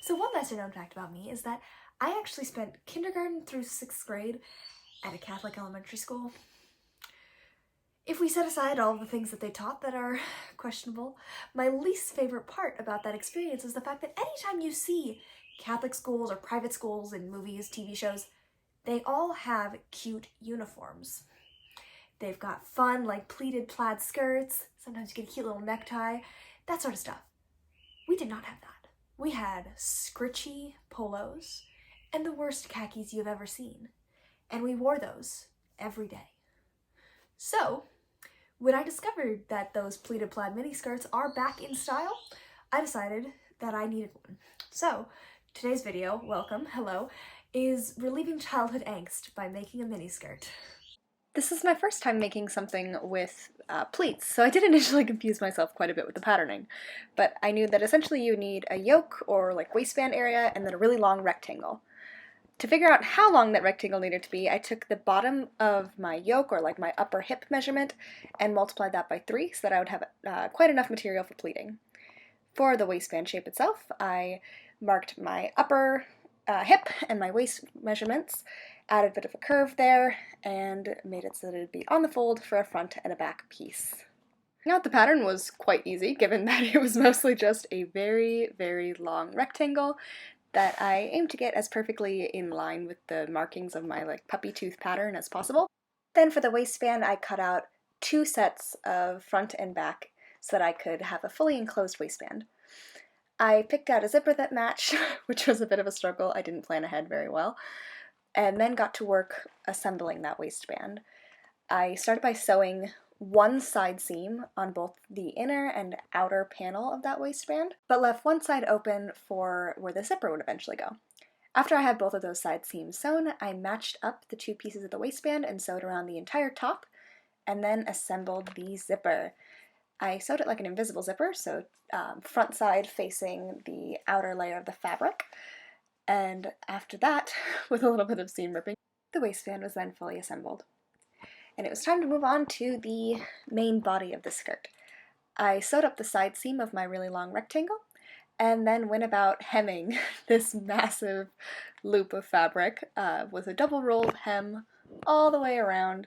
So one lesser known fact about me is that I actually spent kindergarten through 6th grade at a Catholic elementary school. If we set aside all the things that they taught that are questionable, my least favorite part about that experience is the fact that anytime you see Catholic schools or private schools in movies, TV shows, they all have cute uniforms. They've got fun, like pleated plaid skirts, sometimes you get a cute little necktie, that sort of stuff. We did not have that. We had scritchy polos and the worst khakis you've ever seen. And we wore those every day. So, when I discovered that those pleated plaid miniskirts are back in style, I decided that I needed one. So, today's video, welcome, hello, is relieving childhood angst by making a miniskirt. This is my first time making something with pleats, so I did initially confuse myself quite a bit with the patterning, but I knew that essentially you need a yoke or like waistband area and then a really long rectangle. To figure out how long that rectangle needed to be, I took the bottom of my yoke, or like my upper hip measurement, and multiplied that by 3 so that I would have quite enough material for pleating. For the waistband shape itself, I marked my upper hip and my waist measurements, added a bit of a curve there, and made it so that it would be on the fold for a front and a back piece. Now the pattern was quite easy, given that it was mostly just a very, very long rectangle that I aimed to get as perfectly in line with the markings of my like puppy tooth pattern as possible. Then for the waistband, I cut out 2 sets of front and back so that I could have a fully enclosed waistband. I picked out a zipper that matched, which was a bit of a struggle. I didn't plan ahead very well, and then got to work assembling that waistband. I started by sewing one side seam on both the inner and outer panel of that waistband, but left one side open for where the zipper would eventually go. After I had both of those side seams sewn, I matched up the 2 pieces of the waistband and sewed around the entire top, and then assembled the zipper. I sewed it like an invisible zipper, so front side facing the outer layer of the fabric, and after that, with a little bit of seam ripping, the waistband was then fully assembled. And it was time to move on to the main body of the skirt. I sewed up the side seam of my really long rectangle, and then went about hemming this massive loop of fabric with a double rolled hem all the way around,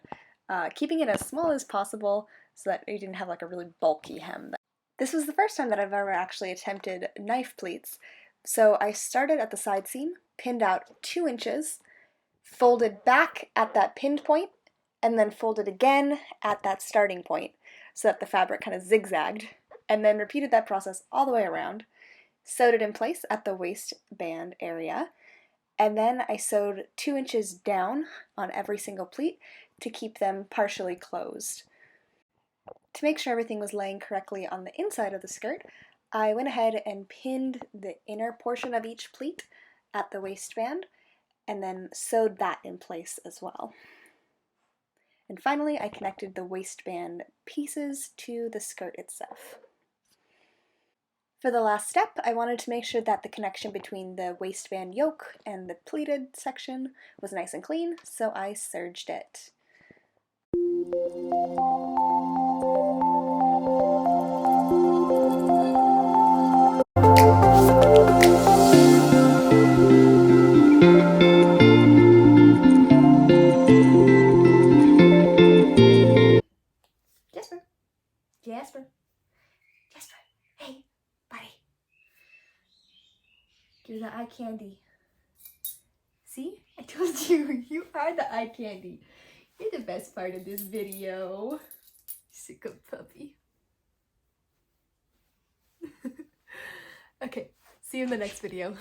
keeping it as small as possible so that you didn't have like a really bulky hem. This was the first time that I've ever actually attempted knife pleats, so I started at the side seam, pinned out 2 inches, folded back at that pinned point, and then folded again at that starting point so that the fabric kind of zigzagged, and then repeated that process all the way around, sewed it in place at the waistband area, and then I sewed 2 inches down on every single pleat to keep them partially closed. To make sure everything was laying correctly on the inside of the skirt, I went ahead and pinned the inner portion of each pleat at the waistband, and then sewed that in place as well. And finally, I connected the waistband pieces to the skirt itself. For the last step, I wanted to make sure that the connection between the waistband yoke and the pleated section was nice and clean, so I serged it. Jasper, hey, buddy. You're the eye candy. See? I told you, you are the eye candy. You're the best part of this video. Sick of puppy. Okay, see you in the next video.